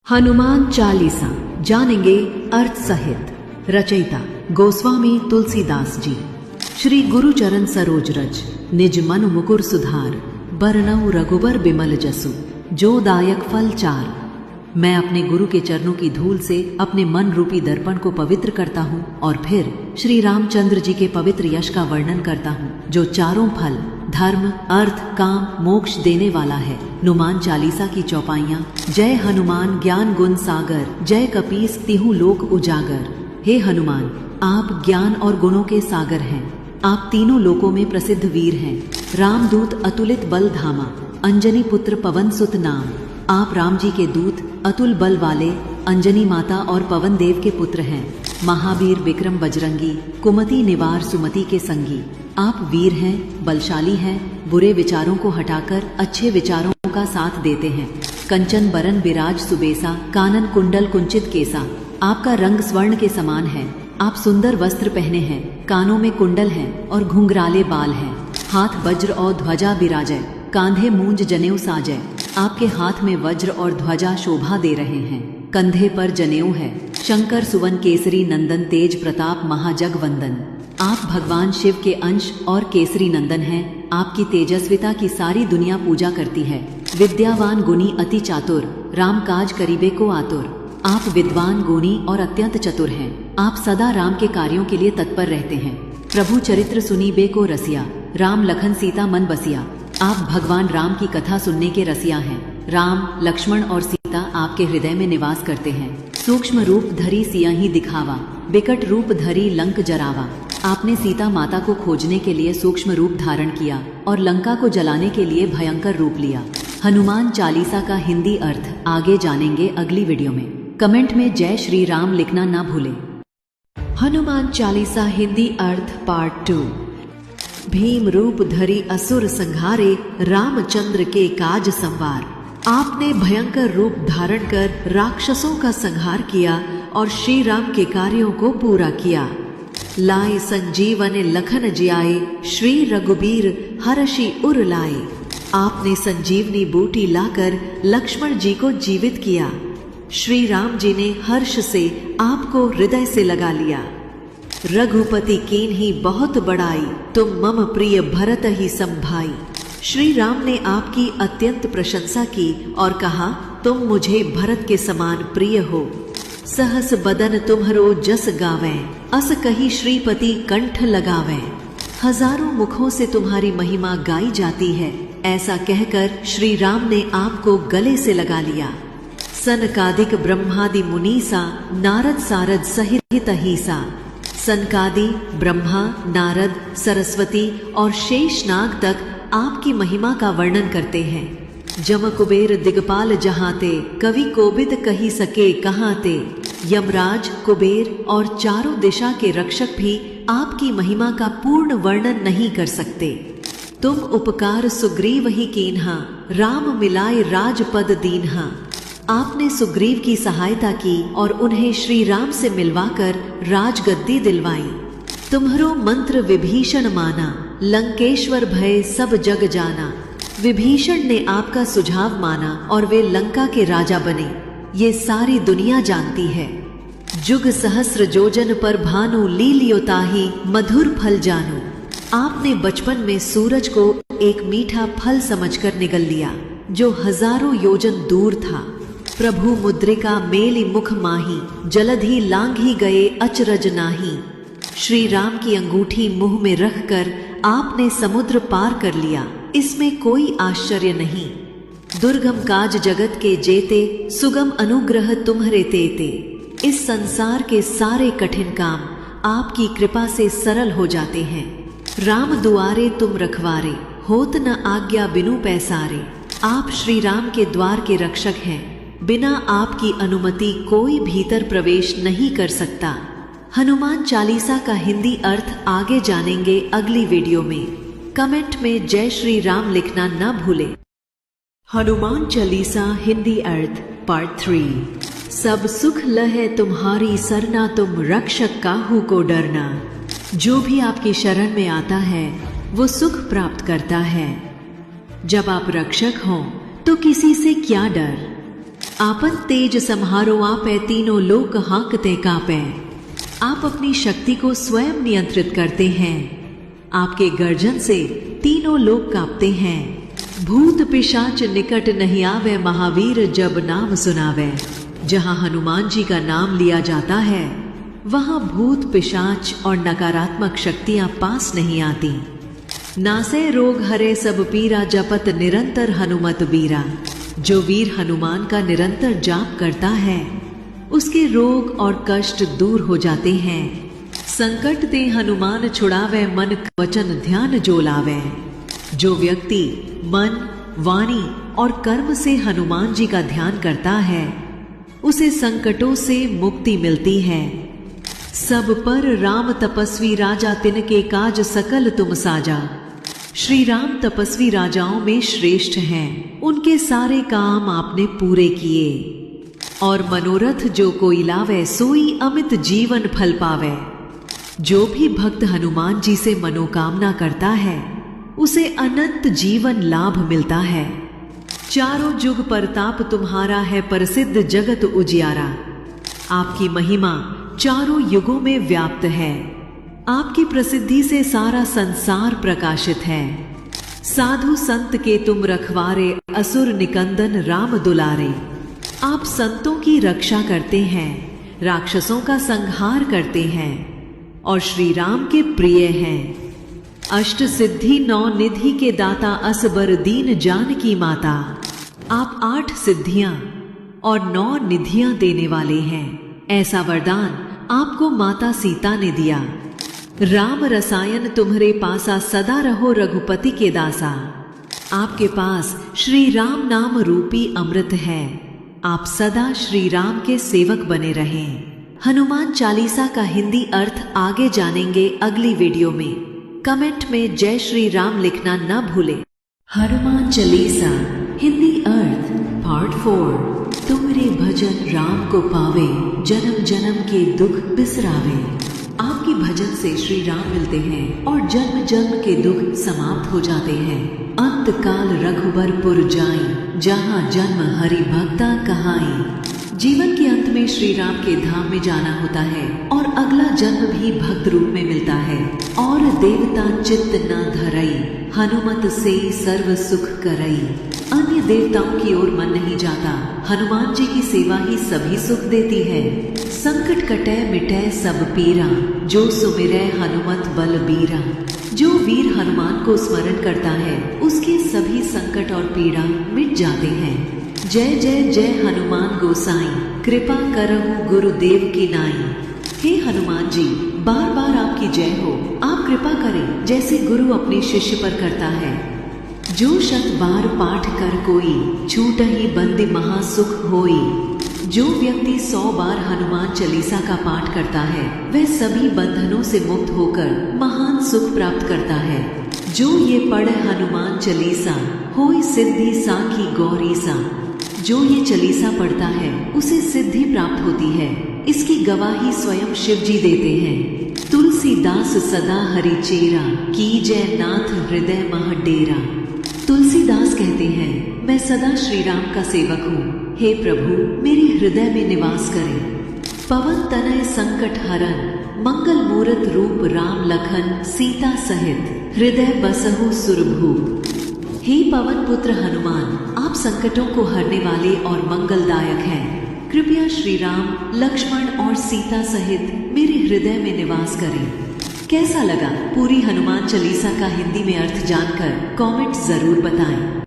हनुमान चालीसा जानेंगे अर्थ सहित। रचयिता गोस्वामी तुलसीदास जी। श्री गुरु चरण सरोज रज निज मन मुकुर सुधार, बरनऊ रघुबर बिमल जसु जो दायक फल चार। मैं अपने गुरु के चरणों की धूल से अपने मन रूपी दर्पण को पवित्र करता हूँ और फिर श्री रामचंद्र जी के पवित्र यश का वर्णन करता हूँ जो चारों फल धर्म अर्थ काम मोक्ष देने वाला है। हनुमान चालीसा की चौपाइयाँ। जय हनुमान ज्ञान गुण सागर, जय कपीस तिहु लोक उजागर। हे हनुमान, आप ज्ञान और गुणों के सागर हैं। आप तीनों लोकों में प्रसिद्ध वीर हैं। रामदूत अतुलित बल धामा, अंजनी पुत्र पवन सुत नाम। आप राम जी के दूत अतुल बल वाले, अंजनी माता और पवन देव के पुत्र हैं। महावीर विक्रम बजरंगी, कुमति निवार सुमति के संगी। आप वीर हैं, बलशाली हैं, बुरे विचारों को हटाकर अच्छे विचारों का साथ देते हैं। कंचन बरन विराज सुबेसा, कानन कुंडल कुंचित केसा। आपका रंग स्वर्ण के समान है। आप सुंदर वस्त्र पहने हैं, कानों में कुंडल हैं और घुंघराले बाल हैं। हाथ वज्र और ध्वजा विराजय, कांधे मूंज जनेऊ साजय। आपके हाथ में वज्र और ध्वजा शोभा दे रहे हैं, कंधे पर जनेऊ है। शंकर सुवन केसरी नंदन, तेज प्रताप महाजग वंदन। आप भगवान शिव के अंश और केसरी नंदन हैं। आपकी तेजस्विता की सारी दुनिया पूजा करती है। विद्यावान गुणी अति चातुर, राम काज करीबे को आतुर। आप विद्वान गुणी और अत्यंत चतुर हैं। आप सदा राम के कार्यों के लिए तत्पर रहते हैं। प्रभु चरित्र सुनीबे को रसिया, राम लखन सीता मन बसिया। आप भगवान राम की कथा सुनने के रसिया हैं। राम लक्ष्मण और सीता आपके हृदय में निवास करते हैं। सूक्ष्म रूप धरी सियाही दिखावा, विकट रूप धरी लंक जरावा। आपने सीता माता को खोजने के लिए सूक्ष्म रूप धारण किया और लंका को जलाने के लिए भयंकर रूप लिया। हनुमान चालीसा का हिंदी अर्थ आगे जानेंगे अगली वीडियो में। कमेंट में जय श्री राम लिखना ना भूलें। हनुमान चालीसा हिंदी अर्थ पार्ट 2। भीम रूप धरी असुर संहारे, रामचंद्र के काज संवार। आपने भयंकर रूप धारण कर राक्षसों का संहार किया और श्री राम के कार्यों को पूरा किया। लाए संजीवन लखन जियाए, श्री रघुबीर हर्षि उर लाए। आपने संजीवनी बूटी लाकर लक्ष्मण जी को जीवित किया। श्री राम जी ने हर्ष से आपको हृदय से लगा लिया। रघुपति कीन ही बहुत बड़ाई, तुम मम प्रिय भरत ही संभाई। श्री राम ने आपकी अत्यंत प्रशंसा की और कहा, तुम मुझे भरत के समान प्रिय हो। सहस बदन तुम्हरो जस गावे, अस कही श्रीपति कंठ लगावे। हजारों मुखों से तुम्हारी महिमा गाई जाती है। ऐसा कहकर श्री राम ने आपको गले से लगा लिया। सनकादिक ब्रह्मादि मुनीसा, नारद सारद सहित अहिसा। सनकादि ब्रह्मा नारद सरस्वती और शेषनाग तक आपकी महिमा का वर्णन करते हैं। जम कुबेर दिगपाल जहाते, कवि कोबिद कही सके कहाते। यमराज कुबेर और चारों दिशा के रक्षक भी आपकी महिमा का पूर्ण वर्णन नहीं कर सकते। तुम उपकार सुग्रीव ही कीन्हा, राम मिलाए राजपद दीन्हा। आपने सुग्रीव की सहायता की और उन्हें श्री राम से मिलवाकर राजगद्दी दिलवाई। तुम्हरो मंत्र विभीषण माना, लंकेश्वर भय सब जग जाना। विभीषण ने आपका सुझाव माना और वे लंका के राजा बने। ये सारी दुनिया जानती है। जुग सहस्र जोजन पर भानु, लीलियो ताहि मधुर फल जानू। आपने बचपन में सूरज को एक मीठा फल समझकर निगल लिया जो हजारों योजन दूर था। प्रभु मुद्रिका मेली मुख माही, जलधि लांघी गए अचरज नाही। श्री राम की अंगूठी मुंह में रखकर आपने समुद्र पार कर लिया, इसमें कोई आश्चर्य नहीं। दुर्गम काज जगत के जेते, सुगम अनुग्रह तुम्हरे तेते। इस संसार के सारे कठिन काम आपकी कृपा से सरल हो जाते हैं। राम दुआरे तुम रखवारे, होत न आज्ञा बिनु पैसारे। आप श्री राम के द्वार के रक्षक हैं। बिना आपकी अनुमति कोई भीतर प्रवेश नहीं कर सकता। हनुमान चालीसा का हिंदी अर्थ आगे जानेंगे अगली वीडियो में। कमेंट में जय श्री राम लिखना न भूलें। हनुमान चालीसा हिंदी अर्थ पार्ट 3। सब सुख लहे तुम्हारी सरना, तुम रक्षक काहू को डरना। जो भी आपकी शरण में आता है वो सुख प्राप्त करता है। जब आप रक्षक हों तो किसी से क्या डर। आपन तेज सम्हारो आपै तीनों लोक हांकते कांपै। आप अपनी शक्ति को स्वयं नियंत्रित करते हैं। आपके गर्जन से तीनों लोग कांपते हैं। भूत पिशाच निकट नहीं आवे, महावीर जब नाम सुनावे। जहां हनुमान जी का नाम लिया जाता है वहां भूत पिशाच और नकारात्मक शक्तियां पास नहीं आती। नासे रोग हरे सब पीरा, जपत निरंतर हनुमत बीरा। जो वीर हनुमान का निरंतर जाप करता है उसके रोग और कष्ट दूर हो जाते हैं। संकट ते हनुमान छुड़ावे, मन वचन ध्यान जो लावे। जो व्यक्ति मन, वाणी और कर्म से हनुमान जी का ध्यान करता है उसे संकटों से मुक्ति मिलती है। सब पर राम तपस्वी राजा, तिनके काज सकल तुम साजा। श्री राम तपस्वी राजाओं में श्रेष्ठ हैं। उनके सारे काम आपने पूरे किए। और मनोरथ जो कोई लावे, सोई अमित जीवन फल पावे। जो भी भक्त हनुमान जी से मनोकामना करता है उसे अनंत जीवन लाभ मिलता है। चारों जुग परताप तुम्हारा है, प्रसिद्ध जगत उजियारा। आपकी महिमा चारों युगों में व्याप्त है। आपकी प्रसिद्धि से सारा संसार प्रकाशित है। साधु संत के तुम रखवारे, असुर निकंदन राम दुलारे। आप संतों की रक्षा करते हैं, राक्षसों का संहार करते हैं और श्री राम के प्रिय हैं। अष्ट सिद्धि 9 निधि के दाता, असबर दीन जान की माता। आप 8 सिद्धियां और 9 निधियां देने वाले हैं। ऐसा वरदान आपको माता सीता ने दिया। राम रसायन तुम्हारे पासा, सदा रहो रघुपति के दासा। आपके पास श्री राम नाम रूपी अमृत है। आप सदा श्री राम के सेवक बने रहें। हनुमान चालीसा का हिंदी अर्थ आगे जानेंगे अगली वीडियो में। कमेंट में जय श्री राम लिखना न भूलें। हनुमान चालीसा हिंदी अर्थ पार्ट 4। तुमरे भजन राम को पावे, जन्म जन्म के दुख बिसरावे। आपकी भजन से श्री राम मिलते हैं और जन्म जन्म के दुख समाप्त हो जाते हैं। अंत काल रघुबरपुर जाई, जहाँ जन्म हरि भक्ता कहाई। जीवन के अंत में श्री राम के धाम में जाना होता है और अगला जन्म भी भक्त रूप में मिलता है। और देवता चित्त न धरई, हनुमत से सर्व सुख करई। अन्य देवताओं की ओर मन नहीं जाता, हनुमान जी की सेवा ही सभी सुख देती है। संकट कटै मिटै सब पीरा, जो सुमिरै हनुमत बल बीरा। जो वीर हनुमान को स्मरण करता है उसके सभी संकट और पीड़ा मिट जाते हैं। जय जय जय हनुमान गोसाई, कृपा करहु गुरुदेव की नाई। हे हनुमान जी, बार बार आपकी जय हो। आप कृपा करें जैसे गुरु अपने शिष्य पर करता है। जो 100 बार पाठ कर कोई, छूटहि बंदी महासुख होई। जो व्यक्ति 100 बार हनुमान चालीसा का पाठ करता है वह सभी बंधनों से मुक्त होकर महान सुख प्राप्त करता है। जो ये पढ़े हनुमान चालीसा, होई सिद्धि साखी गौरीसा। जो ये चालीसा पढ़ता है उसे सिद्धि प्राप्त होती है। इसकी गवाही स्वयं शिव जी देते हैं। तुलसीदास सदा हरि चेरा, कीजय नाथ हृदय मह डेरा। तुलसीदास कहते हैं, मैं सदा श्री राम का सेवक हूँ। हे प्रभु, मेरे हृदय में निवास करें। पवन तनय संकट हरन, मंगल मूरत रूप राम लखन। सीता सहित हृदय बसहु सुरभूप। हे पवन पुत्र हनुमान, आप संकटों को हरने वाले और मंगलदायक हैं। कृपया श्री राम, लक्ष्मण और सीता सहित मेरे हृदय में निवास करें। कैसा लगा पूरी हनुमान चालीसा का हिंदी में अर्थ जानकर कमेंट जरूर बताएं।